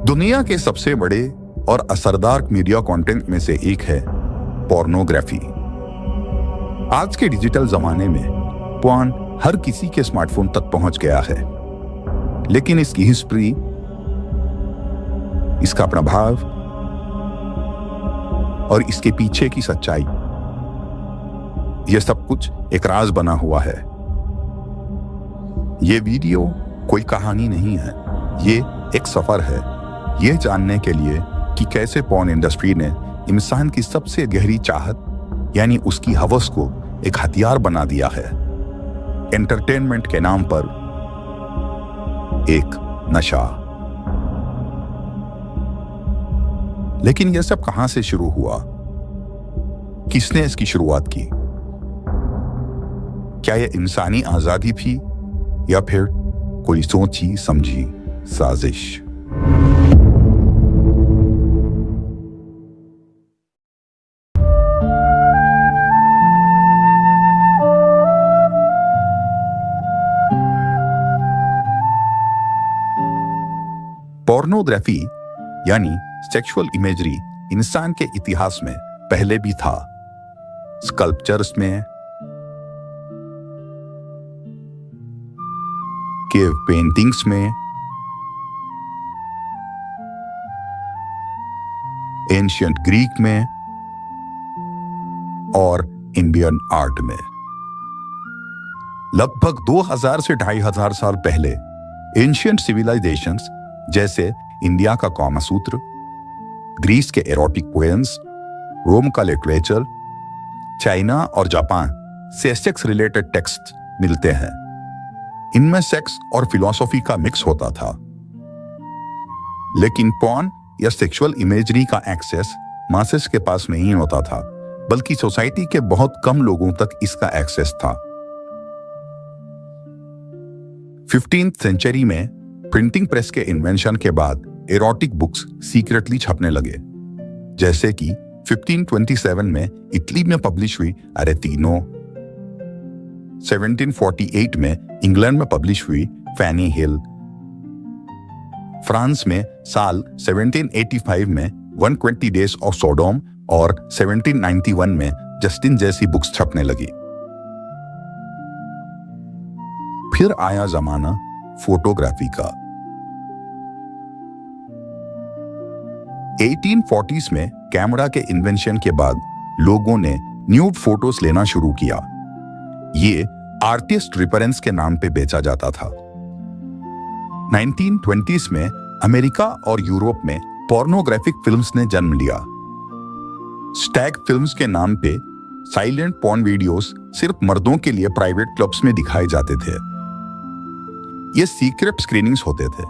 दुनिया के सबसे बड़े और असरदार मीडिया कंटेंट में से एक है पोर्नोग्राफी। आज के डिजिटल जमाने में पोर्न हर किसी के स्मार्टफोन तक पहुंच गया है, लेकिन इसकी हिस्ट्री, इसका प्रभाव और इसके पीछे की सच्चाई, यह सब कुछ एक राज बना हुआ है। ये वीडियो कोई कहानी नहीं है, ये एक सफर है, ये जानने के लिए कि कैसे पोर्न इंडस्ट्री ने इंसान की सबसे गहरी चाहत यानी उसकी हवस को एक हथियार बना दिया है। एंटरटेनमेंट के नाम पर एक नशा। लेकिन यह सब कहां से शुरू हुआ? किसने इसकी शुरुआत की? क्या यह इंसानी आजादी थी या फिर कोई सोची समझी साजिश? पोर्नोग्राफी यानी सेक्सुअल इमेजरी इंसान के इतिहास में पहले भी था। स्कल्पचर्स में, केव पेंटिंग्स में, एंशियंट ग्रीक में और इंडियन आर्ट में। लगभग 2000 से 2500 साल पहले एंशियंट सिविलाइजेशंस जैसे इंडिया का कामसूत्र, ग्रीस के एरोटिक पोएम्स, रोम का लिटरेचर, चाइना और जापान से सेक्स रिलेटेड टेक्स्ट मिलते हैं। इनमें सेक्स और फिलॉसफी का मिक्स होता था। लेकिन पोर्न या सेक्सुअल इमेजरी का एक्सेस मासेस के पास नहीं होता था, बल्कि सोसाइटी के बहुत कम लोगों तक इसका एक्सेस था। 15th सेंचुरी में प्रिंटिंग प्रेस के इन्वेंशन के बाद एरोटिक बुक्स सीक्रेटली छपने लगे, जैसे कि 1527 में इटली में पब्लिश हुई अरेतीनो, 1748 में इंग्लैंड में पब्लिश हुई फैनी हिल, फ्रांस में साल 1785 में 120 डेज ऑफ सोडोम और 1791 में जस्टिन जैसी बुक्स छपने लगी। फिर आया जमाना फोटोग्राफी का। 1840s में कैमरा के इन्वेंशन के बाद लोगों ने न्यूड फोटोज लेना शुरू किया। ये आर्टिस्ट रिफरेंस के नाम पे बेचा जाता था। 1920s में अमेरिका और यूरोप में पोर्नोग्राफिक फिल्म्स ने जन्म लिया। स्टैग फिल्म्स के नाम पे साइलेंट पोर्न वीडियोस सिर्फ मर्दों के लिए प्राइवेट क्लब्स में दिखाए जाते थे। ये सीक्रेट स्क्रीनिंग्स होते थे,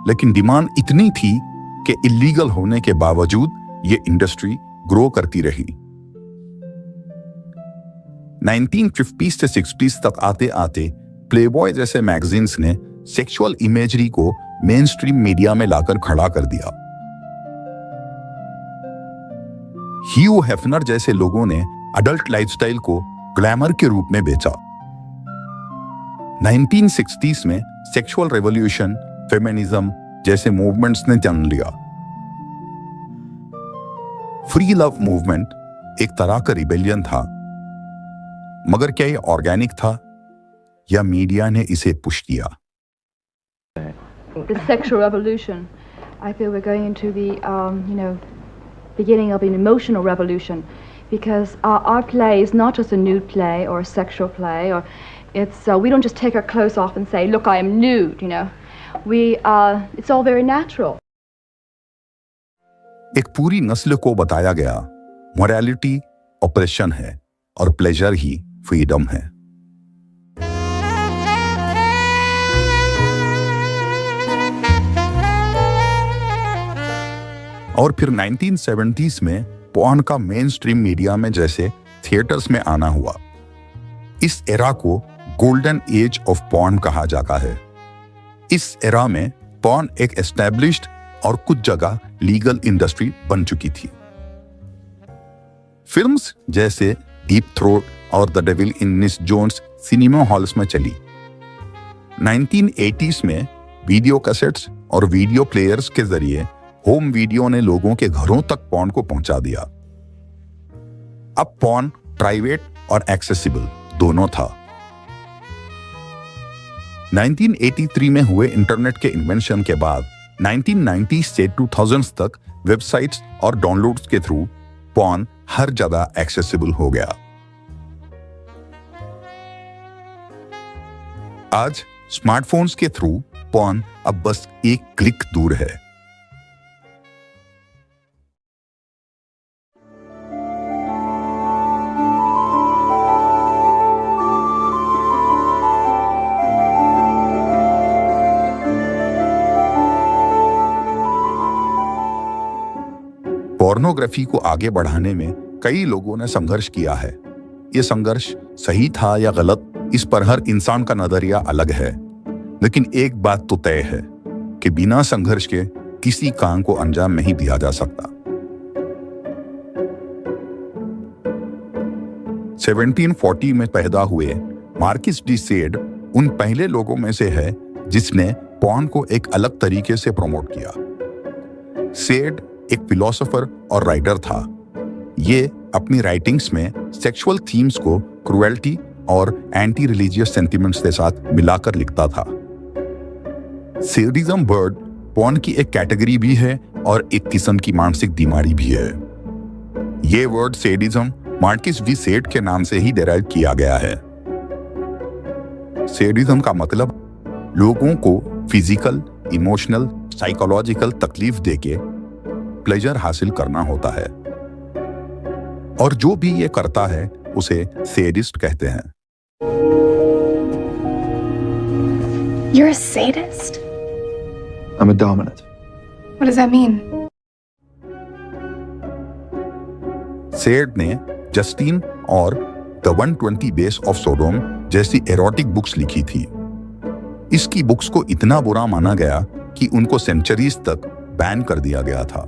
लेकिन डिमांड इतनी थी कि इलीगल होने के बावजूद ये इंडस्ट्री ग्रो करती रही। 1950s से 60s तक आते आते प्लेबॉय जैसे मैगजीन्स ने सेक्सुअल इमेजरी को मेन स्ट्रीम मीडिया में लाकर खड़ा कर दिया। ह्यू हेफनर जैसे लोगों ने अडल्ट लाइफस्टाइल को ग्लैमर के रूप में बेचा। 1960s में सेक्सुअल रेवोल्यूशन, फेमिनिज्म जैसे मूवमेंट्स ने जन्म लिया। फ्री लव मूवमेंट एक तरह का रिबेलियन था, मगर क्या ये ऑर्गेनिक था या मीडिया ने इसे पुश किया? The sexual revolution. I feel we're going into the, beginning of an emotional revolution, because our play is not just a nude play or a sexual play, or it's we don't just take our clothes off and say, "Look, I am nude," it's all very natural. एक पूरी नस्ल को बताया गया morality operation है और pleasure ही freedom है। और फिर 1970s में पोर्न का मेन स्ट्रीम मीडिया में जैसे थिएटर्स में आना हुआ। इस एरा को गोल्डन एज ऑफ पोर्न कहा जाता है। इस एरा में पोर्न एक एस्टैब्लिश्ड और कुछ जगह लीगल इंडस्ट्री बन चुकी थी। फिल्म्स जैसे डीप थ्रोट और the Devil in Miss Jones cinema halls में चली। 1980s में वीडियो कैसेट्स और वीडियो प्लेयर्स के जरिए होम वीडियो ने लोगों के घरों तक पॉर्न को पहुंचा दिया। अब पॉर्न प्राइवेट और एक्सेसिबल दोनों था। 1983 में हुए इंटरनेट के इन्वेंशन के बाद 1990 से 2000 तक वेबसाइट्स और डाउनलोड्स के थ्रू पॉर्न हर जगह एक्सेसिबल हो गया। आज स्मार्टफोन्स के थ्रू पॉर्न अब बस एक क्लिक दूर है। पोर्नोग्राफी को आगे बढ़ाने में कई लोगों ने संघर्ष किया है। यह संघर्ष सही था या गलत, इस पर हर इंसान का नजरिया अलग है, लेकिन एक बात तो तय है कि बिना संघर्ष के किसी काम को अंजाम नहीं दिया जा सकता। 1740 में पैदा हुए मार्किस डी सेड उन पहले लोगों में से है जिसने पॉर्न को एक अलग तरीके से प्रमोट किया। सेड एक फिलोसोफर और राइटर था। ये अपनी राइटिंग्स में सेक्सुअल थीम्स को क्रुएल्टी और एंटी रिलीजियस सेंटिमेंट्स के साथ मिलाकर लिखता था। सेडिज्म वर्ड पॉर्न की एक कैटेगरी भी है और एक किस्म की मानसिक बीमारी भी है। ये word sadism Marquis de Sade के नाम से ही डेराइव किया गया है। सेडिज्म का मतलब लोगों को फिजिकल, इमोशनल, साइकोलॉजिकल तकलीफ देके प्लेजर हासिल करना होता है, और जो भी ये करता है उसे सेडिस्ट कहते हैं। You're a sadist? I'm a dominant. What does that mean? Said ने जस्टिन और द 120 Days of Sodom जैसी एरोटिक बुक्स लिखी थी। इसकी बुक्स को इतना बुरा माना गया कि उनको सेंचुरीज तक बैन कर दिया गया था।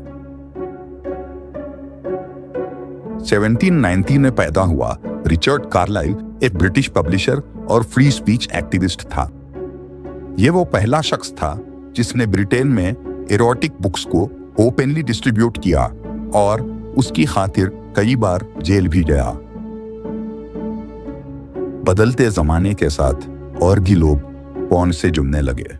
1790 में पैदा हुआ रिचर्ड कार्लाइल एक ब्रिटिश पब्लिशर और फ्री स्पीच एक्टिविस्ट था। यह वो पहला शख्स था जिसने ब्रिटेन में एरोटिक बुक्स को ओपनली डिस्ट्रीब्यूट किया और उसकी खातिर कई बार जेल भी गया। बदलते जमाने के साथ और भी लोग पॉर्न से जुड़ने लगे।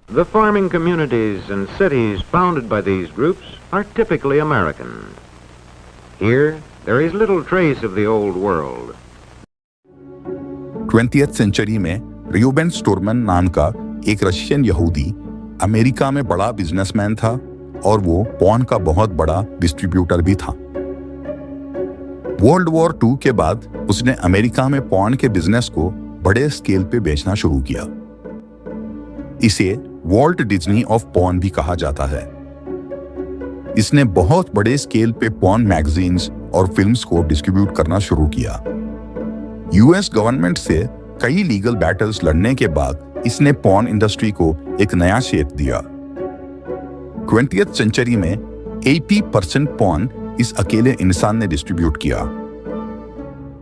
The farming communities and cities founded by these groups are typically American. Here, there is little trace of the old world. 20th century में रियूबेन स्टोरमैन नाम का एक रशियन यहूदी अमेरिका में बड़ा बिजनेसमैन था और वो पॉर्न का बहुत बड़ा डिस्ट्रीब्यूटर भी था। वर्ल्ड वॉर 2 के बाद उसने अमेरिका में पॉर्न के बिजनेस को बड़े स्केल पे बेचना शुरू किया। इसे वॉल्ट डिज्नी ऑफ पॉर्न भी कहा जाता है। इसने बहुत बड़े स्केल पे पॉर्न मैगजीन्स और फिल्म्स को डिस्ट्रीब्यूट करना शुरू किया। यूएस गवर्नमेंट से कई लीगल बैटल्स लड़ने के बाद इसने पॉर्न इंडस्ट्री को एक नया शेप दिया। 20th सेंचुरी में 80% पॉर्न इस अकेले इंसान ने डिस्ट्रीब्यूट किया।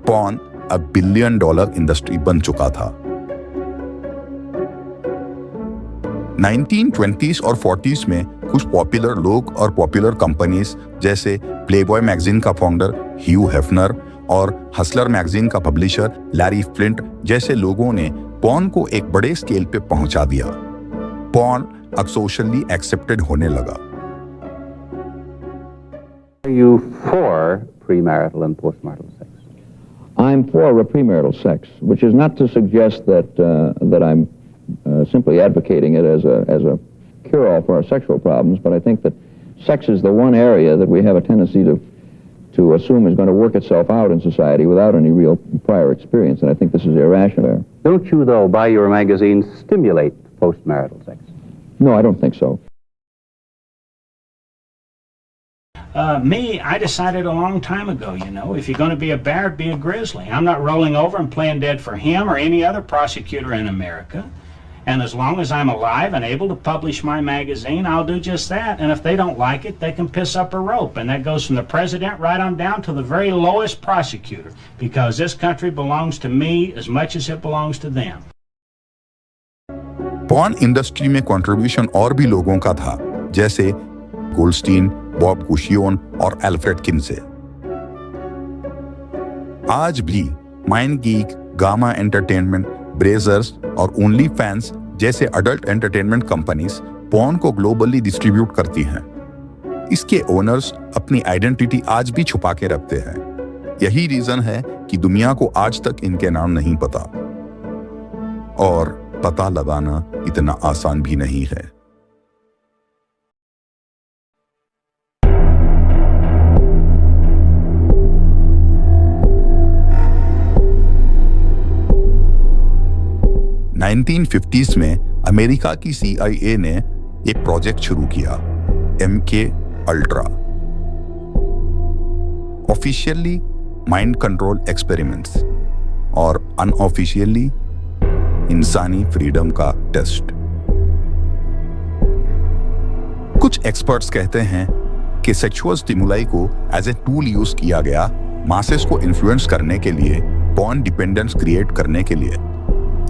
पॉर्न अब $1 बिलियन इंडस्ट्री बन चुका था। 1920s और 40s में कुछ पॉपुलर लोग और पॉपुलर कंपनीज जैसे प्लेबॉय मैगजीन का फाउंडर ह्यू हेफनर और हसलर मैगजीन का पब्लिशर लैरी फ्लिंट जैसे लोगों ने पॉर्न को एक बड़े स्केल पे पहुंचा दिया। पॉर्न अब सोशली एक्सेप्टेड होने लगा। Are you for premarital and postmarital sex? I'm for premarital sex, which is not to suggest that I'm simply advocating it as a cure-all for our sexual problems, but I think that sex is the one area that we have a tendency to assume is going to work itself out in society without any real prior experience, and I think this is irrational. Don't you, though, by your magazine, stimulate postmarital sex? No, I don't think so. I decided a long time ago, if you're going to be a bear, be a grizzly. I'm not rolling over and playing dead for him or any other prosecutor in America. And as long as I'm alive and able to publish my magazine, I'll do just that. And if they don't like it, they can piss up a rope. And that goes from the president right on down to the very lowest prosecutor, because this country belongs to me as much as it belongs to them. Porn industry में contribution और भी लोगों का था, जैसे Goldstein, Bob गुशियोन और Alfred Kinsey. आज भी माइंड गीक, गामा एंटरटेनमेंट, ब्रेजर्स और ओनली फैंस जैसे अडल्ट एंटरटेनमेंट कंपनीज पॉर्न को ग्लोबली डिस्ट्रीब्यूट करती हैं। इसके ओनर्स अपनी आइडेंटिटी आज भी छुपा के रखते हैं। यही रीजन है कि दुनिया को आज तक इनके नाम नहीं पता, और पता लगाना इतना आसान भी नहीं है। $1950s में अमेरिका की CIA ने एक प्रोजेक्ट शुरू किया, MK ultra. Officially mind control experiments और अनऑफिशियली इंसानी फ्रीडम का टेस्ट। कुछ एक्सपर्ट्स कहते हैं कि सेक्सुअल स्टिमुलाई को एज ए टूल यूज किया गया मासेस को इन्फ्लुएंस करने के लिए, पॉर्न डिपेंडेंस क्रिएट करने के लिए।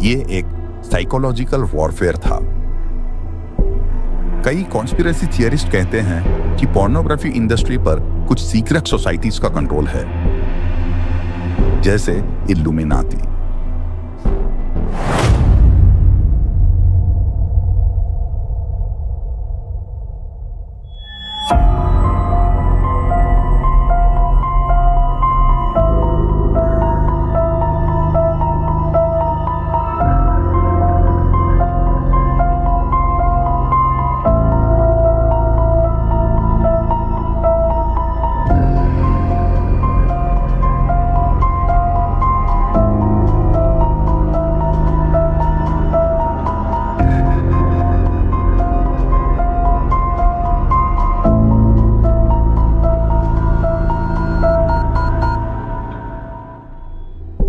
ये एक साइकोलॉजिकल वॉरफेयर था। कई कॉन्स्पिरेसी थियरिस्ट कहते हैं कि पोर्नोग्राफी इंडस्ट्री पर कुछ सीक्रेट सोसाइटीज का कंट्रोल है, जैसे इल्यूमिनाटी।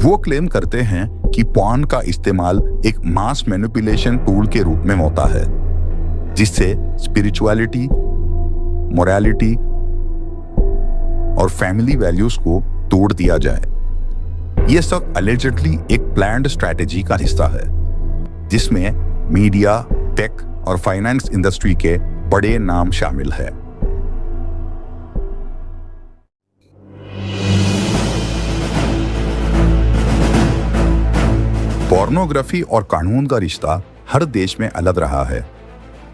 वो क्लेम करते हैं कि पॉर्न का इस्तेमाल एक मास मैनिपुलेशन टूल के रूप में होता है, जिससे स्पिरिचुअलिटी, मोरालिटी और फैमिली वैल्यूज को तोड़ दिया जाए। ये सब अलेजेडली एक प्लान्ड स्ट्रैटेजी का हिस्सा है, जिसमें मीडिया, टेक और फाइनेंस इंडस्ट्री के बड़े नाम शामिल है। पोर्नोग्राफी और कानून का रिश्ता हर देश में अलग रहा है।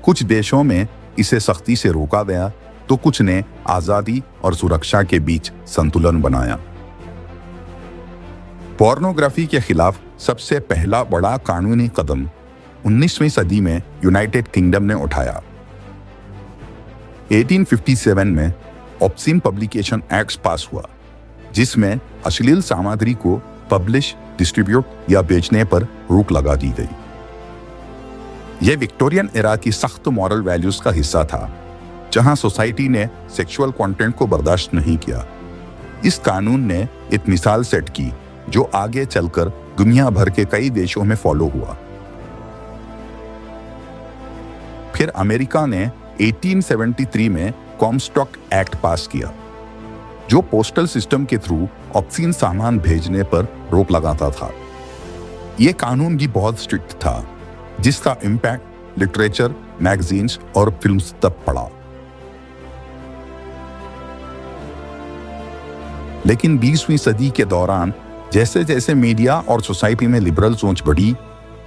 कुछ देशों में इसे सख्ती से रोका गया, तो कुछ ने आजादी और सुरक्षा के बीच संतुलन बनाया। पोर्नोग्राफी के खिलाफ सबसे पहला बड़ा कानूनी कदम 19वीं सदी में यूनाइटेड किंगडम ने उठाया। 1857 में ऑब्स्सीन पब्लिकेशन एक्ट पास हुआ, जिसमें अश्लील सामग्री को पब्लिश, डिस्ट्रीब्यूट या बेचने पर रोक लगा दी गई। यह विक्टोरियन एरा की सख्त मॉरल वैल्यूज का हिस्सा था, जहां सोसाइटी ने सेक्सुअल कंटेंट को बर्दाश्त नहीं किया। इस कानून ने एक मिसाल सेट की, जो आगे चलकर दुनिया भर के कई देशों में फॉलो हुआ। फिर अमेरिका ने 1873 में कॉमस्टॉक एक्ट पास किया, जो पोस्टल सिस्टम के थ्रू ऑब्स्सीन सामान भेजने पर रोक लगाता था। यह कानून भी बहुत स्ट्रिक्ट था, जिसका इम्पैक्ट लिटरेचर, मैगजीन्स और फिल्म्स तक पड़ा। लेकिन 20वीं सदी के दौरान जैसे जैसे मीडिया और सोसाइटी में लिबरल सोच बढ़ी,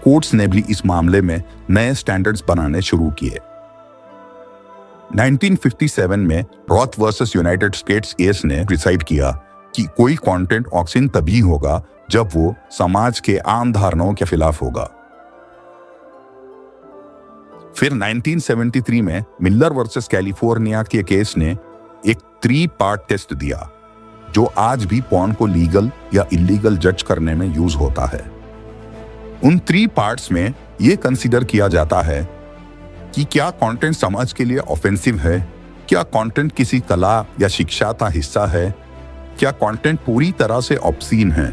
कोर्ट्स ने भी इस मामले में नए स्टैंडर्ड्स बनाने शुरू किए। 1957 में रॉथ वर्सेस यूनाइटेड स्टेट्स केस ने डिसाइड किया कि कोई कंटेंट ऑब्स्सीन तभी होगा जब वो समाज के आम धारणाओं के खिलाफ होगा। फिर 1973 में मिलर वर्सेस कैलिफोर्निया के केस ने एक 3 पार्ट टेस्ट दिया, जो आज भी पॉर्न को लीगल या इलीगल जज करने में यूज होता है। उन 3 पार्ट्स में यह कंसीडर किया जाता है कि क्या कंटेंट समाज के लिए ऑफेंसिव है, क्या कंटेंट किसी कला या शिक्षा का हिस्सा है, क्या कंटेंट पूरी तरह से ऑब्स्सीन है।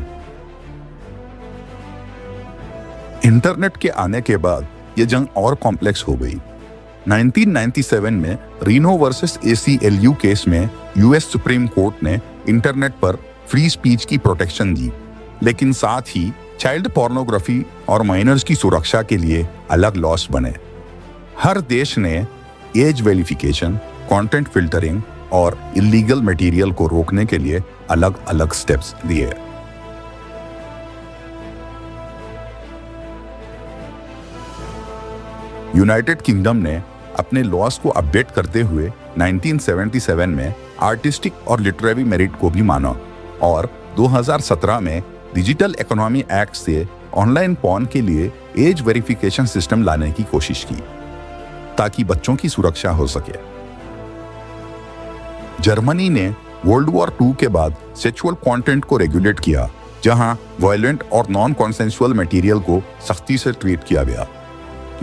इंटरनेट के आने के बाद ये जंग और कॉम्प्लेक्स हो गई। 1997 में रीनो वर्सेस ACLU केस में यूएस सुप्रीम कोर्ट ने इंटरनेट पर फ्री स्पीच की प्रोटेक्शन दी, लेकिन साथ ही चाइल्ड पोर्नोग्राफी और माइनर्स की सुरक्षा के लिए अलग लॉस बने। हर देश ने एज वेरिफिकेशन, कंटेंट फिल्टरिंग और इलीगल मटेरियल को रोकने के लिए अलग अलग स्टेप्स लिए। यूनाइटेड किंगडम ने अपने लॉस को अपडेट करते हुए 1977 में आर्टिस्टिक और लिटरेरी मेरिट को भी माना और 2017 में डिजिटल इकोनॉमी एक्ट से ऑनलाइन पॉर्न के लिए एज वेरिफिकेशन सिस्टम लाने की कोशिश की ताकि बच्चों की सुरक्षा हो सके। जर्मनी ने वर्ल्ड वॉर II के बाद सेक्सुअल कंटेंट को रेगुलेट किया, जहां वायलेंट और नॉन कॉन्सेंसुअल मटेरियल को सख्ती से ट्रीट किया गया।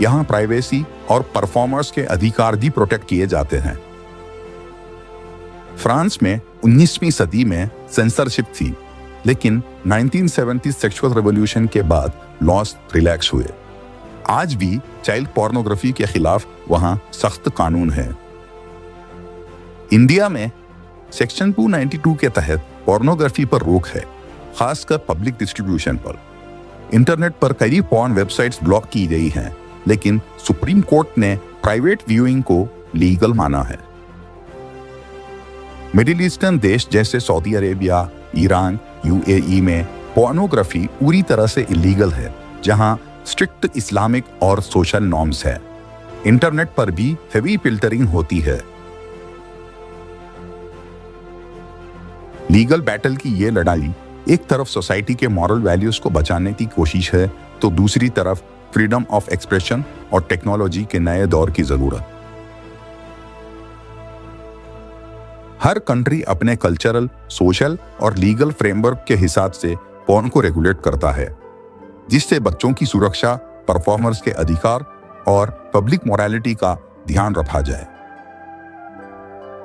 यहां प्राइवेसी और परफॉर्मर्स के अधिकार भी प्रोटेक्ट किए जाते हैं। फ्रांस में 19वीं सदी में सेंसरशिप थी, लेकिन 1970 सेक्सुअल रेवोल्यूशन के बाद लॉस रिलैक्स हुए। आज भी चाइल्ड पोर्नोग्राफी के खिलाफ वहां सख्त कानून है। इंडिया में सेक्शन 292 के तहत पोर्नोग्राफी पर रोक है, खासकर पब्लिक डिस्ट्रीब्यूशन पर। इंटरनेट पर कई पॉर्न वेबसाइट्स ब्लॉक की गई हैं, लेकिन सुप्रीम कोर्ट ने प्राइवेट व्यूइंग को लीगल माना है। मिडिल ईस्टर्न देश जैसे सऊदी अरेबिया, ईरान, UAE में पोर्नोग्राफी पूरी तरह से इलीगल है, जहां स्ट्रिक्ट इस्लामिक और सोशल नॉर्म्स है। इंटरनेट पर भी हेवी फिल्टरिंग होती है। लीगल बैटल की ये लड़ाई एक तरफ सोसाइटी के मॉरल वैल्यूज को बचाने की कोशिश है, तो दूसरी तरफ फ्रीडम ऑफ एक्सप्रेशन और टेक्नोलॉजी के नए दौर की जरूरत। हर कंट्री अपने कल्चरल, सोशल और लीगल फ्रेमवर्क के हिसाब से पॉर्न को रेगुलेट करता है, जिससे बच्चों की सुरक्षा, परफॉर्मर्स के अधिकार और पब्लिक मोरालिटी का ध्यान रखा जाए।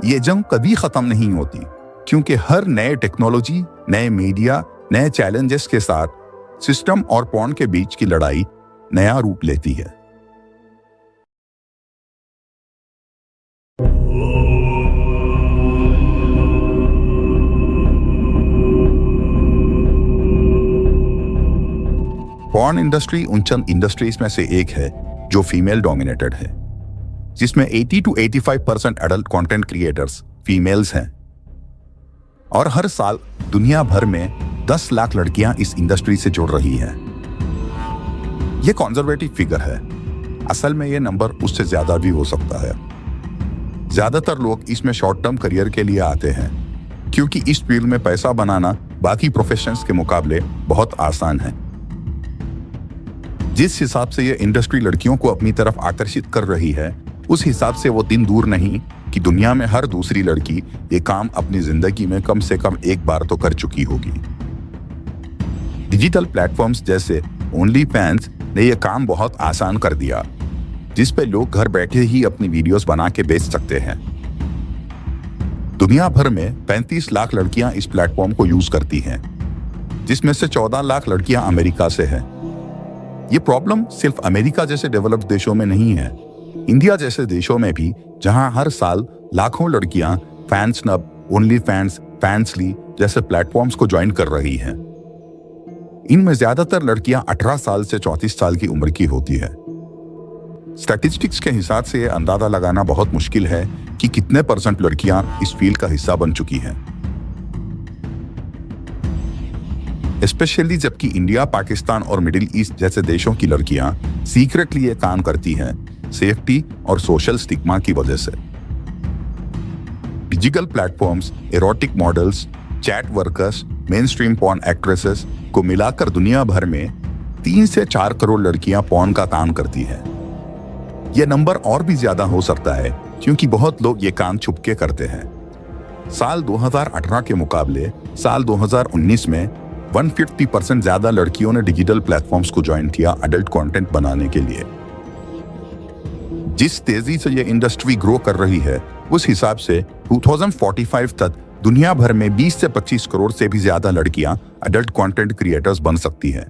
ये जंग कभी खत्म नहीं होती, क्योंकि हर नए टेक्नोलॉजी, नए मीडिया, नए चैलेंजेस के साथ सिस्टम और पॉर्न के बीच की लड़ाई नया रूप लेती है। पॉर्न इंडस्ट्री उन चंद इंडस्ट्रीज में से एक है जो फीमेल डोमिनेटेड है, जिसमें 80 to 85% adult content creators females हैं। और हर साल दुनिया भर में 10 लाख लड़कियां इस इंडस्ट्री से जुड़ रही हैं। ये कंजर्वेटिव फिगर है, असल में ये नंबर उससे ज्यादा भी हो सकता है। ज्यादातर लोग इसमें शॉर्ट टर्म करियर के लिए आते हैं, क्योंकि इस फील्ड में पैसा बनाना बाकी प्रोफेशंस के मुकाबले बहुत आसान है। जिस हिसाब से ये इंडस्ट्री लड़कियों को अपनी तरफ आकर्षित कर रही है, उस हिसाब से वो दिन दूर नहीं कि दुनिया में हर दूसरी लड़की ये काम अपनी जिंदगी में कम से कम एक बार तो कर चुकी होगी। डिजिटल प्लेटफॉर्म्स जैसे ओनली फैंस ने यह काम बहुत आसान कर दिया, जिस पे लोग घर बैठे ही अपनी वीडियोस बना के बेच सकते हैं। दुनिया भर में 35 लाख लड़कियां इस प्लेटफॉर्म को यूज करती हैं, जिसमें से 14 लाख लड़कियां अमेरिका से हैं। ये प्रॉब्लम सिर्फ अमेरिका जैसे डेवलप्ड देशों में नहीं है, इंडिया जैसे देशों में भी, जहां हर साल लाखों लड़कियां फैंसनब, ओनली फैंस, फैंसली जैसे प्लेटफॉर्म्स को ज्वाइन कर रही हैं। इनमें ज्यादातर लड़कियां 18 साल से 34 साल की उम्र की होती है। स्टैटिस्टिक्स के हिसाब से यह अंदाजा लगाना बहुत मुश्किल है कि कितने % लड़कियां इस फील्ड का हिस्सा बन चुकी हैं, स्पेशली जबकि इंडिया, पाकिस्तान और मिडिल ईस्ट जैसे देशों की लड़कियां सीक्रेटली ये काम करती हैं, सेफ्टी और सोशल स्टिग्मा की वजह से। Digital platforms, erotic models, chat workers, main stream porn actresses को मिलाकर दुनिया भर में 3 से 4 करोड़ लड़कियां पॉर्न का काम करती हैं। यह नंबर और भी ज्यादा हो सकता है, क्योंकि बहुत लोग ये काम छुपके करते हैं। साल 2018 के मुकाबले साल 2019 में 150% ज्यादा लड़कियों ने डिजिटल प्लेटफॉर्म्स को ज्वाइन किया अडल्ट कंटेंट बनाने के लिए। जिस तेजी से ये इंडस्ट्री ग्रो कर रही है, उस हिसाब से 2045 तक दुनिया भर में 20 से 25 करोड़ से भी ज्यादा लड़कियां अडल्ट कंटेंट क्रिएटर्स बन सकती हैं।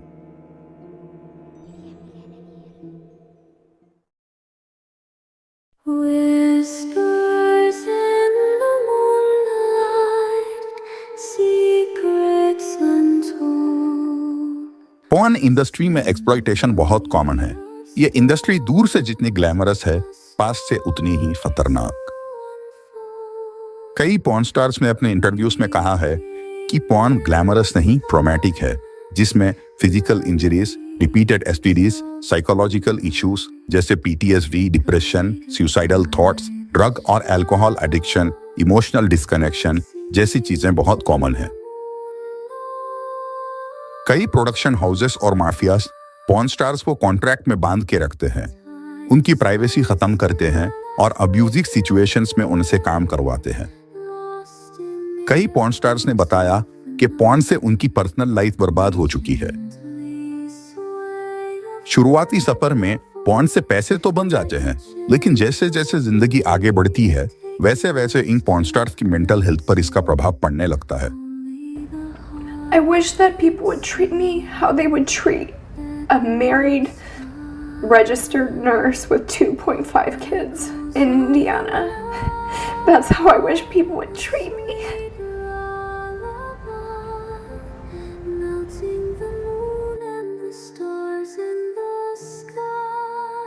पॉर्न इंडस्ट्री में एक्सप्लॉइटेशन बहुत कॉमन है। ये इंडस्ट्री दूर से जितनी ग्लैमरस है, पास से उतनी ही खतरनाक। कई पॉर्न स्टार्स ने अपने इंटरव्यूज में कहा है कि पॉर्न ग्लैमरस नहीं, ट्रॉमेटिक है, जिसमें physical injuries, repeated STDs, psychological issues जैसे PTSD, depression, suicidal thoughts, drug और अल्कोहल एडिक्शन, इमोशनल डिस्कनेक्शन जैसी चीजें बहुत कॉमन है। कई प्रोडक्शन हाउसेस और माफियाज पॉर्न स्टार्स को कॉन्ट्रैक्ट में बांध के रखते हैं, उनकी प्राइवेसी खत्म करते हैं और अब्यूजिव सिचुएशंस में उनसे काम करवाते हैं। कई पॉर्न स्टार्स ने बताया कि पॉर्न से उनकी पर्सनल लाइफ बर्बाद हो चुकी है। शुरुआती सफर में पॉर्न से पैसे तो बन जाते हैं, लेकिन जैसे जैसे जिंदगी आगे बढ़ती है, वैसे वैसे इन पॉर्न स्टार्स की मेंटल हेल्थ पर इसका प्रभाव पड़ने लगता है। I wish that people would treat me how they would treat a married, registered nurse with 2.5 kids in Indiana. That's how I wish people would treat me.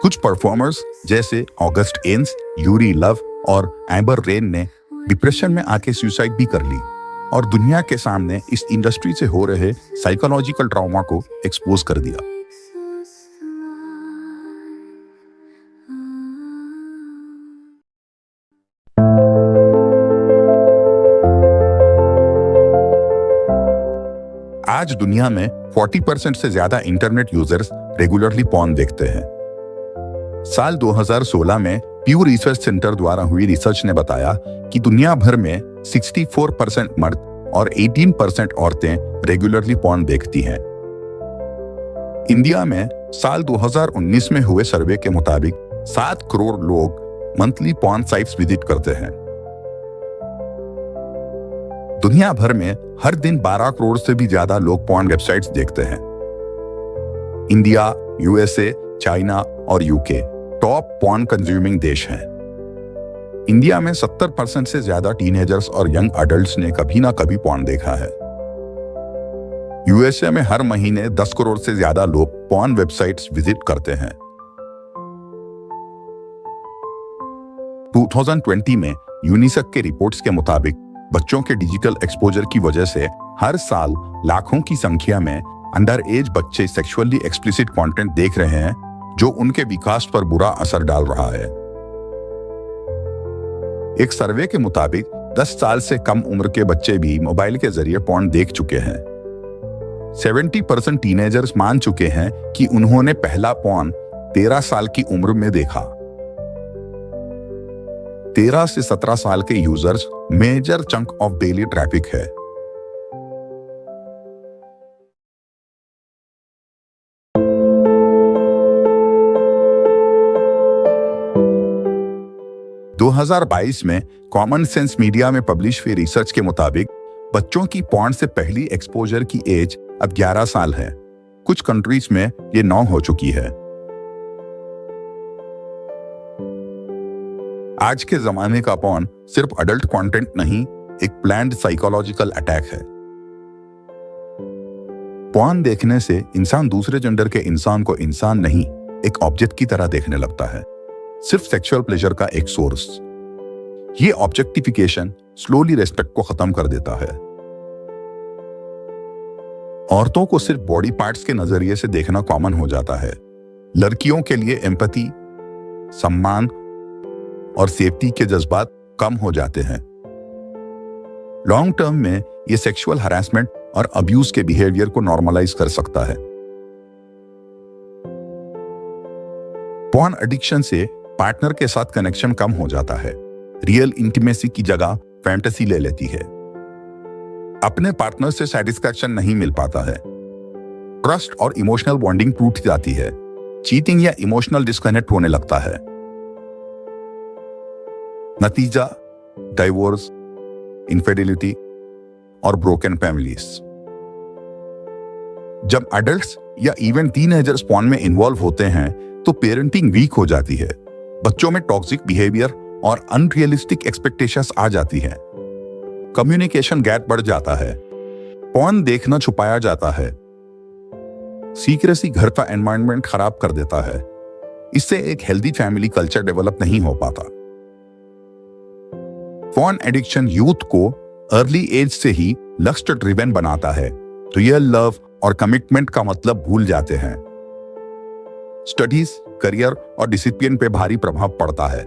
कुछ performers जैसे August एन्स, Yuri love और amber rain ने depression में आके suicide भी कर ली और दुनिया के सामने इस इंडस्ट्री से हो रहे साइकोलॉजिकल ट्रॉमा को एक्सपोज कर दिया। आज दुनिया में 40% से ज्यादा इंटरनेट यूजर्स रेगुलरली पॉर्न देखते हैं। साल 2016 में प्यू रिसर्च सेंटर द्वारा हुई रिसर्च ने बताया कि दुनिया भर में 64% मर्द और 18% औरतें रेगुलरली पॉर्न देखती हैं। इंडिया में साल 2019 में हुए सर्वे के मुताबिक 7 करोड़ लोग मंथली पॉर्न साइट्स विजिट करते हैं। दुनिया भर में हर दिन 12 करोड़ से भी ज्यादा लोग पॉर्न वेबसाइट्स देखते हैं। इंडिया, यूएसए, चाइना और यूके टॉप पॉर्न कंज्यूमिंग देश हैं। इंडिया में 70% से ज्यादा टीनेजर्स और यंग अडल्ट्स ने कभी ना कभी पॉर्न देखा है। यूएसए में हर महीने 10 करोड़ से ज्यादा लोग पॉर्न वेबसाइट्स विजिट करते हैं। 2020 में यूनिसेफ के रिपोर्ट्स के मुताबिक बच्चों के डिजिटल एक्सपोजर की वजह से हर साल लाखों की संख्या में अंडर एज बच्चे सेक्सुअली एक्सप्लिसिट कंटेंट देख रहे हैं, जो उनके विकास पर बुरा असर डाल रहा है। एक सर्वे के मुताबिक 10 साल से कम उम्र के बच्चे भी मोबाइल के जरिए पॉर्न देख चुके हैं। 70% टीनेजर्स मान चुके हैं कि उन्होंने पहला पॉर्न 13 साल की उम्र में देखा। 13 से 17 साल के users major chunk of daily traffic है। दो 2022 में कॉमन सेंस मीडिया में पब्लिश हुई रिसर्च के मुताबिक बच्चों की पॉर्न से पहली एक्सपोजर की एज अब 11 साल है। कुछ कंट्रीज में ये 9 हो चुकी है। आज के जमाने का पॉर्न सिर्फ अडल्ट कंटेंट नहीं, एक प्लान्ड साइकोलॉजिकल अटैक है। पॉर्न देखने से इंसान दूसरे जेंडर के इंसान को इंसान नहीं, एक ऑब्जेक्ट की तरह देखने लगता है, सिर्फ सेक्सुअल प्लेजर का एक सोर्स। ये ऑब्जेक्टिफिकेशन स्लोली रेस्पेक्ट को खत्म कर देता है। औरतों को सिर्फ बॉडी पार्ट्स के नजरिए से देखना कॉमन हो जाता है। लड़कियों के लिए एम्पैथी, सम्मान और सेफ्टी के जज्बात कम हो जाते हैं। लॉन्ग टर्म में ये सेक्सुअल हरासमेंट और अब्यूज के बिहेवियर को नॉर्मलाइज कर सकता है। पॉर्न एडिक्शन से पार्टनर के साथ कनेक्शन कम हो जाता है। रियल इंटीमेसी की जगह फैंटेसी ले लेती है। अपने पार्टनर से सेटिस्फैक्शन नहीं मिल पाता है। ट्रस्ट और इमोशनल बॉन्डिंग टूट जाती है। चीटिंग या इमोशनल डिस्कनेक्ट होने लगता है। नतीजा डाइवोर्स, इनफिडेलिटी और ब्रोकन फैमिलीज। जब एडल्ट्स या इवन टीनेजर्स पॉर्न में इन्वॉल्व होते हैं तो पेरेंटिंग वीक हो जाती है। बच्चों में टॉक्सिक बिहेवियर और अनरियलिस्टिक एक्सपेक्टेशंस आ जाती हैं। कम्युनिकेशन गैप बढ़ जाता है। पॉर्न देखना छुपाया जाता है। सीक्रेसी घर का एनवायरनमेंट खराब कर देता है। इससे एक हेल्दी फैमिली कल्चर डेवलप नहीं हो पाता। पॉर्न एडिक्शन यूथ को अर्ली एज से ही लस्ट ड्रिवन बनाता है। रियल लव और कमिटमेंट का मतलब भूल जाते हैं। स्टडीज, करियर और डिसिप्लिन पे भारी प्रभाव पड़ता है।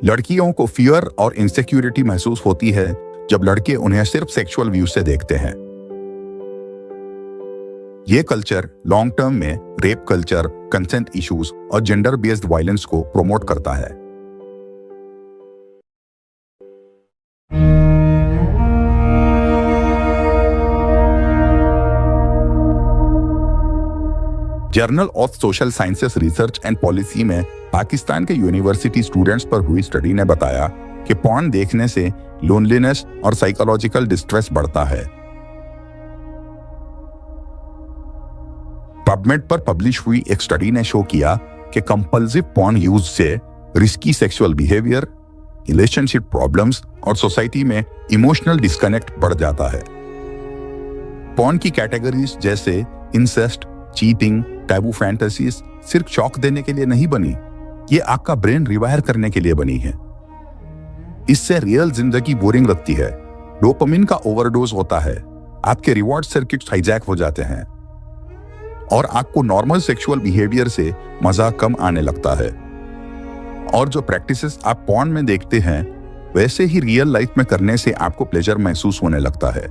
लड़कियों को फियर और इनसिक्योरिटी महसूस होती है जब लड़के उन्हें सिर्फ सेक्सुअल व्यू से देखते हैं। ये कल्चर लॉन्ग टर्म में रेप कल्चर, कंसेंट इश्यूज और जेंडर बेस्ड वायलेंस को प्रमोट करता है। Journal of social sciences research and policy में पाकिस्तान के यूनिवर्सिटी स्टूडेंट्स पर हुई स्टडी ने बताया कि पॉर्न देखने से लोनलीनेस और साइकोलॉजिकल डिस्ट्रेस बढ़ता है। पबमेड पर पब्लिश हुई एक स्टडी ने शो किया कि कंपल्सिव पॉर्न यूज से risky sexual behaviour, relationship problems और सोसाइटी में इमोशनल डिस्कनेक्ट बढ़ जाता है। पॉर्न की कैटेगरीज जैसे इंसेस्ट, चीटिंग, टैबू फैंटेसीज सिर्फ शौक देने के लिए नहीं बनी, ये आपका ब्रेन रिवायर करने के लिए बनी है। इससे रियल जिंदगी बोरिंग लगती है। डोपामिन का ओवरडोज होता है, आपके रिवॉर्ड सर्किट्स हाईजैक हो जाते हैं और आपको नॉर्मल सेक्सुअल बिहेवियर से मजा कम आने लगता है। और जो प्रैक्टिसेस आप पॉर्न में देखते हैं वैसे ही रियल लाइफ में करने से आपको प्लेजर महसूस होने लगता है।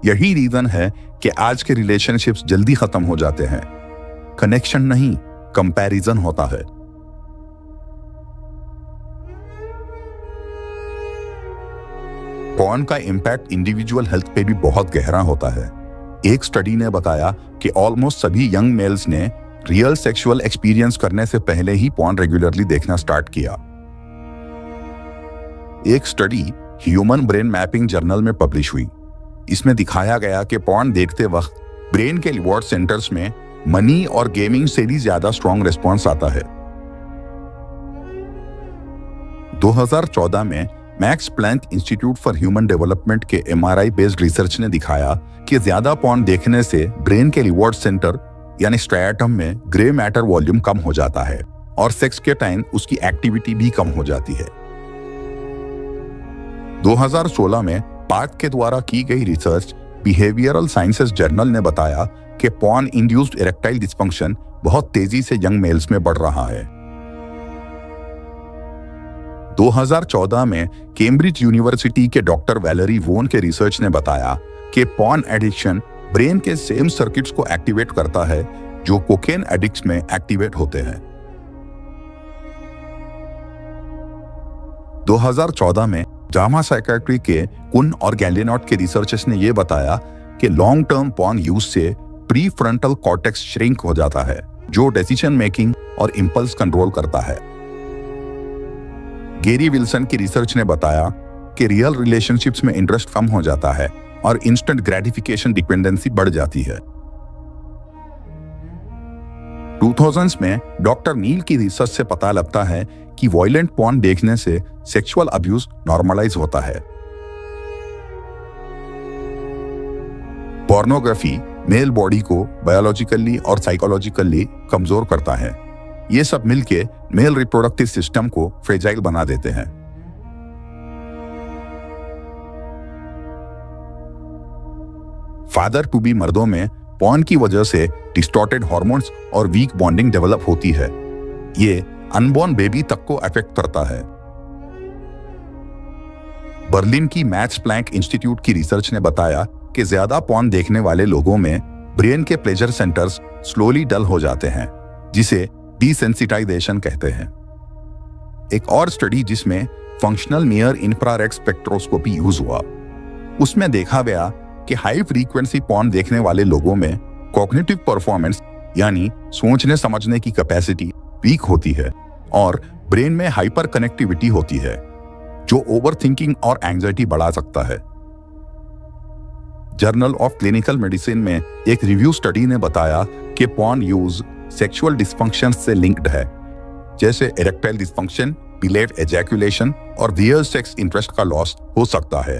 यही रीजन है कि आज के रिलेशनशिप्स जल्दी खत्म हो जाते हैं। कनेक्शन नहीं, कंपैरिजन होता है। पॉर्न का इंपैक्ट इंडिविजुअल हेल्थ पे भी बहुत गहरा होता है। एक स्टडी ने बताया कि ऑलमोस्ट सभी यंग मेल्स ने रियल सेक्सुअल एक्सपीरियंस करने से पहले ही पॉर्न रेगुलरली देखना स्टार्ट किया। एक study human brain mapping journal में पब्लिश हुई। इसमें दिखाया गया कि पॉर्न देखते वक्त ब्रेन के रिवॉर्ड सेंटर्स में मनी और गेमिंग से भी ज्यादा स्ट्रॉन्ग रिस्पॉन्स आता है। 2014 में Max Planck Institute for Human Development के MRI बेस्ड रिसर्च ने दिखाया कि ज्यादा पॉर्न देखने से ब्रेन के रिवॉर्ड सेंटर यानी स्ट्रैटम में ग्रे मैटर वॉल्यूम कम हो जाता है और सेक्स के टाइम उसकी एक्टिविटी भी कम हो जाती है। 2016 में पार्क के द्वारा की गई रिसर्च बिहेवियरल साइंसेस जर्नल ने बताया कि पॉर्न इंड्यूस्ड इरेक्टाइल डिस्फंक्शन बहुत तेजी से यंग मेल्स में बढ़ रहा है। 2014 में कैम्ब्रिज यूनिवर्सिटी के डॉक्टर वैलेरी वोन के रिसर्च ने बताया कि पॉर्न एडिक्शन ब्रेन के सेम सर्किट्स को एक्टिवेट करता है जो कोकेन एडिक्ट्स में एक्टिवेट होते हैं। 2014 में जामा साइकियाट्री के कुन और गैलेनॉट के रिसर्चर्स ने यह बताया कि लॉन्ग टर्म पॉर्न यूज से प्री फ्रंटल कॉर्टेक्स श्रिंक हो जाता है जो डिसीजन मेकिंग और इंपल्स कंट्रोल करता है। गेरी विल्सन की रिसर्च ने बताया कि रियल रिलेशनशिप्स में इंटरेस्ट कम हो जाता है और इंस्टेंट ग्रेटिफिकेशन डिपेंडेंसी बढ़ जाती है। 2000s में डॉक्टर नील की रिसर्च से पता लगता है कि वायलेंट पॉर्न देखने से सेक्सुअल अब्यूज नॉर्मलाइज होता है। पोर्नोग्राफी मेल बॉडी को बायोलॉजिकली और साइकोलॉजिकली कमजोर करता है। ये सब मिलके मेल रिप्रोडक्टिव सिस्टम को फ्रेजाइल बना देते हैं। फादर टू बी मर्दों में पॉर्न की वजह से डिस्टॉर्टेड हार्मोन्स और वीक बॉन्डिंग डेवलप होती है। ये अनबॉर्न बेबी तक को अफेक्ट करता है। बर्लिन की मैक्स प्लैंक इंस्टीट्यूट की रिसर्च ने बताया कि ज्यादा पॉर्न देखने वाले लोगों में ब्रेन के प्लेजर सेंटर्स स्लोली डल हो जाते हैं, जिसे डिसेंसिटाइजेशन कहते हैं। एक और स्टडी जिसमें functional near infrared spectroscopy use हुआ, उसमें देखा गया कि हाई फ्रीक्वेंसी पॉर्न देखने वाले लोगों में कॉग्निटिव परफॉर्मेंस यानी सोचने समझने की कैपेसिटी वीक होती है और ब्रेन में हाइपर कनेक्टिविटी होती है जो ओवर थिंकिंग और एंजाइटी बढ़ा सकता है। जर्नल ऑफ क्लिनिकल मेडिसिन में एक रिव्यू स्टडी ने बताया कि पॉर्न यूज सेक्सुअल डिस्फंक्शन से लिंक्ड है, जैसे इरेक्टाइल डिस्फंक्शन, डिलेड एजैकुलेशन और रियल सेक्स इंटरेस्ट का लॉस हो सकता है।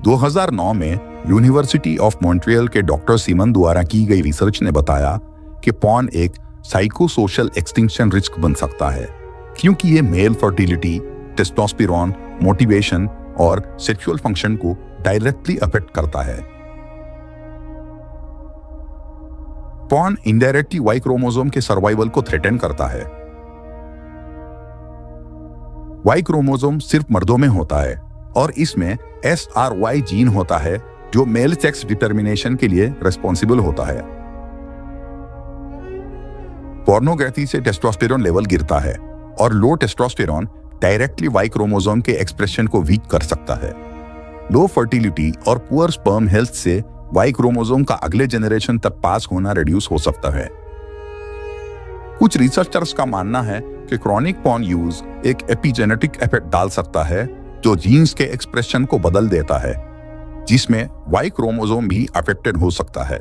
2009 में यूनिवर्सिटी ऑफ मॉन्ट्रियल के डॉक्टर सीमन द्वारा की गई रिसर्च ने बताया कि पॉर्न एक साइकोसोशल एक्सटिंक्शन रिस्क बन सकता है, क्योंकि ये मेल फर्टिलिटी, टेस्टोस्टेरोन, मोटिवेशन और सेक्सुअल फंक्शन को डायरेक्टली अफेक्ट करता है। पॉर्न इनडायरेक्टली वाई क्रोमोसोम के सर्वाइवल को थ्रेटन करता है। वाई क्रोमोसोम सिर्फ मर्दों में होता है और इसमें SRY जीन होता है जो मेल सेक्स डिटर्मिनेशन के लिए रिस्पॉन्सिबल होता है। पोर्नोग्राफी से टेस्टोस्टेरोन लेवल गिरता है और लो टेस्टोस्टेरोन डायरेक्टली वाई क्रोमोसोम के एक्सप्रेशन को वीक कर सकता है। लो फर्टिलिटी और पुअर स्पर्म हेल्थ से वाई क्रोमोसोम का अगले जनरेशन तक पास होना रिड्यूस हो सकता है। कुछ रिसर्चर्स का मानना है कि क्रॉनिक पॉर्न यूज एक एपिजेनेटिक इफेक्ट डाल सकता है जो जीन्स के एक्सप्रेशन को बदल देता है, जिसमें वाई क्रोमोसोम भी अफेक्टेड हो सकता है।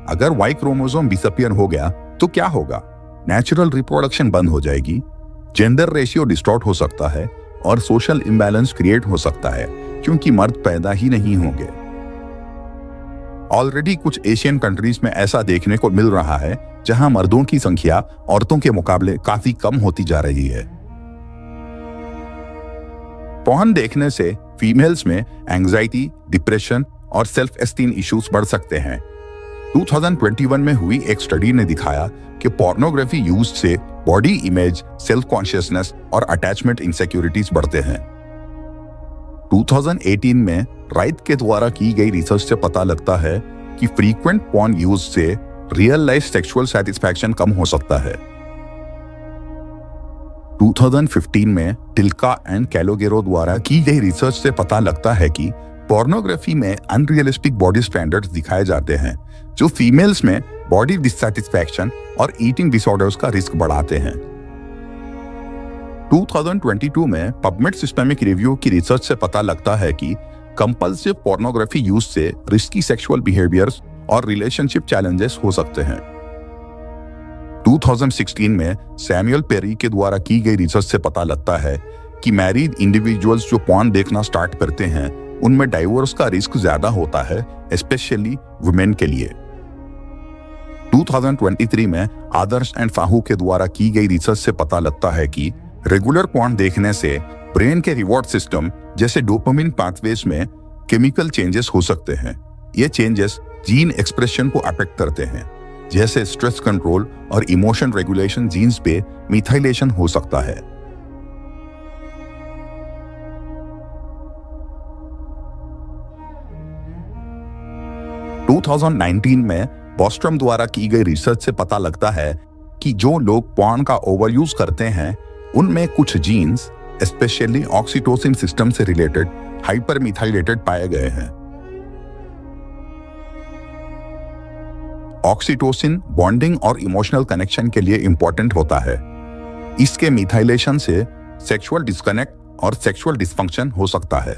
अगर वाई क्रोमोसोम डिसअपियर हो गया तो क्या होगा? नेचुरल रिप्रोडक्शन बंद हो जाएगी, जेंडर रेशियो डिस्टॉर्ट हो सकता है और सोशल इम्बैलेंस क्रिएट हो सकता है क्योंकि मर्द पैदा ही नहीं होंगे। ऑलरेडी कुछ एशियन कंट्रीज में ऐसा देखने को मिल रहा है जहां मर्दों की संख्या औरतों के मुकाबले काफी कम होती जा रही है। पॉर्न देखने से फीमेल्स में एंजाइटी, डिप्रेशन और सेल्फ एस्टीम इश्यूज बढ़ सकते हैं। 2021 में हुई एक स्टडी ने दिखाया कि पोर्नोग्राफी यूज से बॉडी इमेज, सेल्फ कॉन्शियसनेस और अटैचमेंट इनसिक्योरिटीज बढ़ते हैं। 2018 में राइट के द्वारा की गई रिसर्च से पता लगता है कि फ्रीक्वेंट पॉर्न यूज से रियल लाइफ सेक्सुअल सेटिस्फैक्शन कम हो सकता है। 2015 में टिल्का एंड कैलोगेरो द्वारा की गई रिसर्च से पता लगता है कि पोर्नोग्राफी में अनरियलिस्टिक बॉडी स्टैंडर्ड्स दिखाए जाते हैं जो फीमेल्स में बॉडी डिससैटिस्फैक्शन और ईटिंग डिसऑर्डर्स का रिस्क बढ़ाते हैं। 2022 में पबमेड सिस्टमिक रिव्यू की रिसर्च से पता लगता है कि कंपल्सिव पोर्नोग्राफी यूज से रिस्की सेक्सुअल बिहेवियर्स और रिलेशनशिप चैलेंजेस हो सकते हैं। 2016 में सैमुअल पेरी के द्वारा की गई रिसर्च से पता लगता है कि मैरिड इंडिविजुअल्स जो पॉर्न देखना स्टार्ट करते हैं उनमें डाइवोर्स का रिस्क ज्यादा होता है, स्पेशली वुमेन के लिए। 2023 में आदर्श एंड फाहू के द्वारा की गई रिसर्च से पता लगता है कि रेगुलर पॉर्न देखने से ब्रेन के रिवॉर्ड सिस्टम जैसे डोपामिन पाथवेज में केमिकल चेंजेस हो सकते हैं। ये चेंजेस जीन एक्सप्रेशन को अफेक्ट करते हैं, जैसे स्ट्रेस कंट्रोल और इमोशन रेगुलेशन जीन्स पे मिथाइलेशन हो सकता है। (2019) में बॉस्ट्रम द्वारा की गई रिसर्च से पता लगता है कि जो लोग पॉर्न का ओवरयूज करते हैं उनमें कुछ जीन्स, स्पेशली ऑक्सीटोसिन सिस्टम से रिलेटेड हाइपर मिथाइलेटेड पाए गए हैं। ऑक्सीटोसिन बॉन्डिंग और इमोशनल कनेक्शन के लिए इंपॉर्टेंट होता है। इसके मिथाइलेशन से सेक्सुअल डिस्कनेक्ट और सेक्सुअल डिसफंक्शन हो सकता है।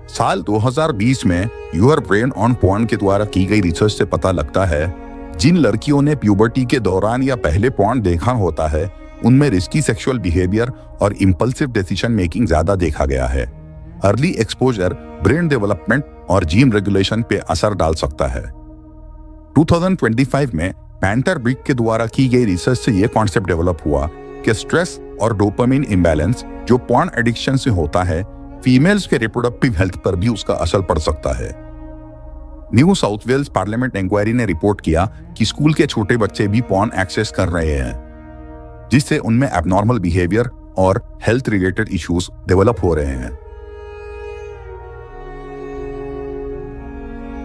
साल 2020 में यूर ब्रेन ऑन पॉर्न के द्वारा की गई रिसर्च से पता लगता है जिन लड़कियों ने प्यूबर्टी के दौरान या पहले पॉर्न देखा होता है उनमें रिस्की सेक्सुअल बिहेवियर और इंपल्सिव डिसीजन मेकिंग ज्यादा देखा गया है। अर्ली एक्सपोजर ब्रेन डेवलपमेंट और जीन रेगुलेशन पे असर डाल सकता है। 2025 में पैंटर ब्रिक के द्वारा की गई रिसर्च से यह कॉन्सेप्ट डेवलप हुआ कि स्ट्रेस और डोपामिन इम्बैलेंस जो पॉर्न एडिक्शन से होता है फीमेल्स के रिप्रोडक्टिव हेल्थ पर भी उसका असर पड़ सकता है। New South Wales parliament inquiry ने रिपोर्ट किया कि स्कूल के छोटे बच्चे भी पॉर्न एक्सेस कर रहे हैं, जिससे उनमें एबनॉर्मल बिहेवियर और हेल्थ रिलेटेड इश्यूज डेवलप हो रहे हैं।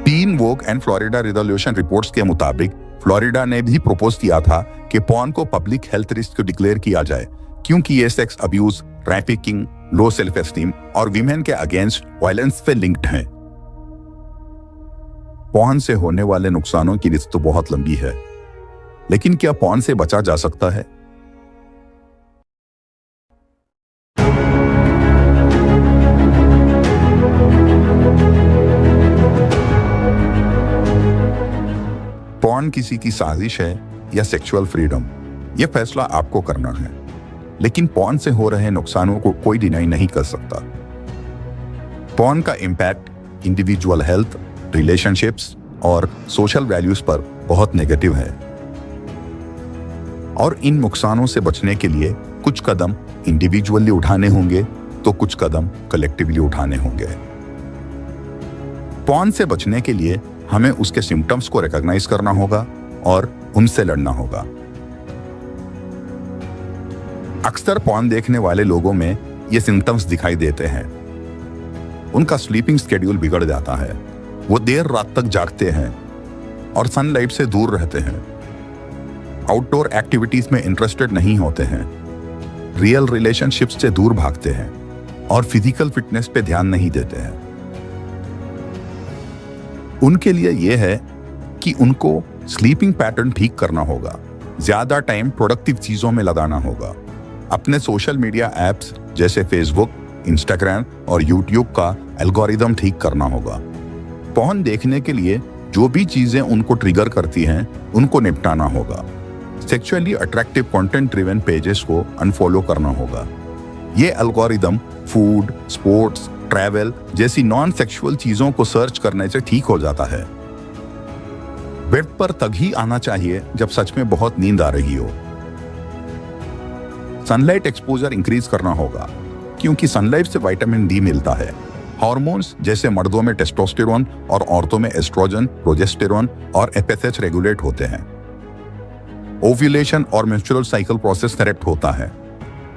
Tin Vogue and Florida resolution reports के मुताबिक फ्लोरिडा ने भी प्रपोज किया था कि पॉर्न को पब्लिक हेल्थ रिस्क डिक्लेयर किया जाए क्योंकि ये sex abuse, trafficking, low self esteem और विमेन के अगेंस्ट वायलेंस पे लिंक्ड हैं। पॉर्न से होने वाले नुकसानों की लिस्ट तो बहुत लंबी है, लेकिन क्या पॉर्न से बचा जा सकता है? पॉर्न किसी की साजिश है या सेक्सुअल फ्रीडम, यह फैसला आपको करना है, लेकिन पॉर्न से हो रहे नुकसानों को कोई डिनाई नहीं कर सकता। पॉर्न का इम्पैक्ट इंडिविजुअल हेल्थ, रिलेशनशिप्स और सोशल वैल्यूज पर बहुत नेगेटिव है। और इन नुकसानों से बचने के लिए कुछ कदम इंडिविजुअली उठाने होंगे तो कुछ कदम कलेक्टिवली उठाने होंगे। पॉर्न से बचने के लिए हमें उसके सिम्टम्स को रिकॉग्नाइज करना होगा और उनसे लड़ना होगा। अक्सर पॉर्न देखने वाले लोगों में ये सिम्टम्स दिखाई देते हैं। उनका स्लीपिंग शेड्यूल बिगड़ जाता है, वो देर रात तक जागते हैं और सनलाइट से दूर रहते हैं, आउटडोर एक्टिविटीज में इंटरेस्टेड नहीं होते हैं, रियल रिलेशनशिप्स से दूर भागते हैं और फिजिकल फिटनेस पे ध्यान नहीं देते हैं। उनके लिए यह है कि उनको स्लीपिंग पैटर्न ठीक करना होगा, ज्यादा टाइम प्रोडक्टिव चीजों में लगाना होगा, अपने सोशल मीडिया एप्स जैसे फेसबुक, इंस्टाग्राम और यूट्यूब का एल्गोरिदम ठीक करना होगा। पॉर्न देखने के लिए जो भी चीजें उनको ट्रिगर करती हैं उनको निपटाना होगा। Sexually attractive content driven pages को अनफॉलो करना होगा। ये एल्गोरिदम फूड, स्पोर्ट्स, ट्रैवल जैसी नॉन सेक्सुअल चीजों को सर्च करने से ठीक हो जाता है। बेड पर तभी आना चाहिए जब सच में बहुत नींद आ रही हो। सनलाइट एक्सपोजर इंक्रीज करना होगा क्योंकि सनलाइट से विटामिन डी मिलता है। हार्मोन्स जैसे मर्दों में टेस्टोस्टेरोन और औरतों में एस्ट्रोजन, प्रोजेस्टेरोन और एफएसएच रेगुलेट होते हैं। ओव्यूलेशन और मेंस्ट्रुअल साइकिल प्रोसेस करेक्ट होता है,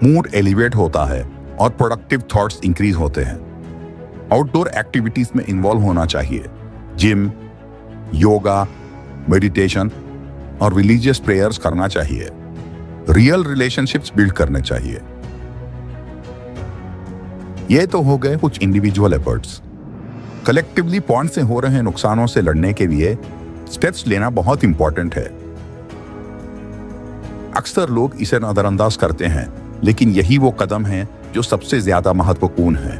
मूड एलिवेट होता है और प्रोडक्टिव थॉट्स इंक्रीज होते हैं। आउटडोर एक्टिविटीज में इन्वॉल्व होना चाहिए, जिम, योगा, मेडिटेशन और रिलीजियस प्रेयर्स करना चाहिए। रियल रिलेशनशिप्स बिल्ड करने चाहिए। ये तो हो गए कुछ इंडिविजुअल एफर्ट्स। कलेक्टिवली पॉर्न से हो रहे नुकसानों से लड़ने के लिए स्टेप्स लेना बहुत इंपॉर्टेंट है। अक्सर लोग इसे नजरअंदाज करते हैं, लेकिन यही वो कदम है जो सबसे ज्यादा महत्वपूर्ण है।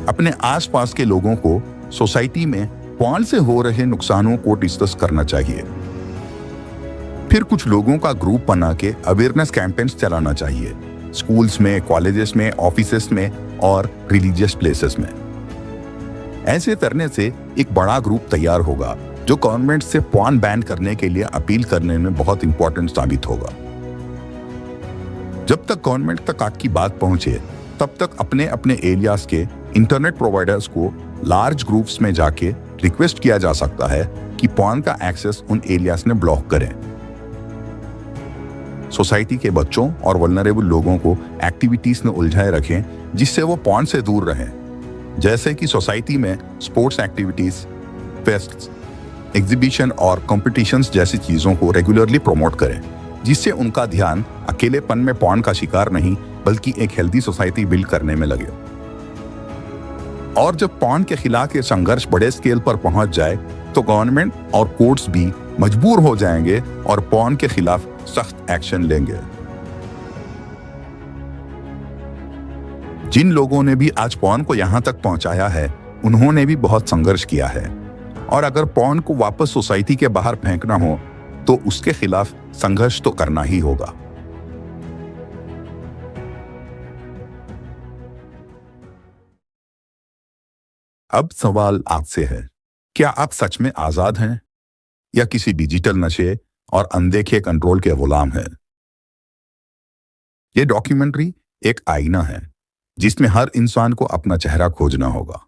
अपने आसपास के लोगों को सोसाइटी में पॉर्न से हो रहे नुकसानों को डिस्कस करना चाहिए। फिर कुछ लोगों का ग्रुप बना के अवेयरनेस कैंपेन्स चलाना चाहिए, स्कूल्स में, कॉलेजेस में, ऑफिसेस में और रिलीजियस प्लेसेस में। ऐसे करने से एक बड़ा ग्रुप तैयार होगा जो गवर्नमेंट से पॉर्न बैन करने के लिए अपील करने में बहुत इंपॉर्टेंट साबित होगा। जब तक गवर्नमेंट तक आपकी बात पहुंचे तब तक अपने अपने एरियाज के इंटरनेट प्रोवाइडर्स को लार्ज ग्रुप्स में जाके रिक्वेस्ट किया जा सकता है कि पॉर्न का एक्सेस उन एरियाज में ब्लॉक करें। सोसाइटी के बच्चों और वल्नरेबल लोगों को एक्टिविटीज में उलझाए रखें जिससे वो पॉर्न से दूर रहें, जैसे कि सोसाइटी में स्पोर्ट्स एक्टिविटीज, फेस्ट्स, एग्जीबिशन और कॉम्पिटिशन्स जैसी चीजों को रेगुलरली प्रमोट करें, जिससे उनका ध्यान अकेलेपन में पॉर्न का शिकार नहीं बल्कि एक हेल्दी सोसाइटी बिल्ड करने में लगे। और जब पॉर्न के खिलाफ ये संघर्ष बड़े स्केल पर पहुंच जाए तो गवर्नमेंट और कोर्ट्स भी मजबूर हो जाएंगे और पॉर्न के खिलाफ सख्त एक्शन लेंगे। जिन लोगों ने भी आज पॉर्न को यहां तक पहुंचाया है, उन्होंने भी बहुत संघर्ष किया है, और अगर पॉर्न को वापस सोसाइटी के बाहर फेंकना हो तो उसके खिलाफ संघर्ष तो करना ही होगा। अब सवाल आपसे है, क्या आप सच में आजाद हैं या किसी डिजिटल नशे और अनदेखे कंट्रोल के गुलाम हैं? यह डॉक्यूमेंट्री एक आईना है जिसमें हर इंसान को अपना चेहरा खोजना होगा।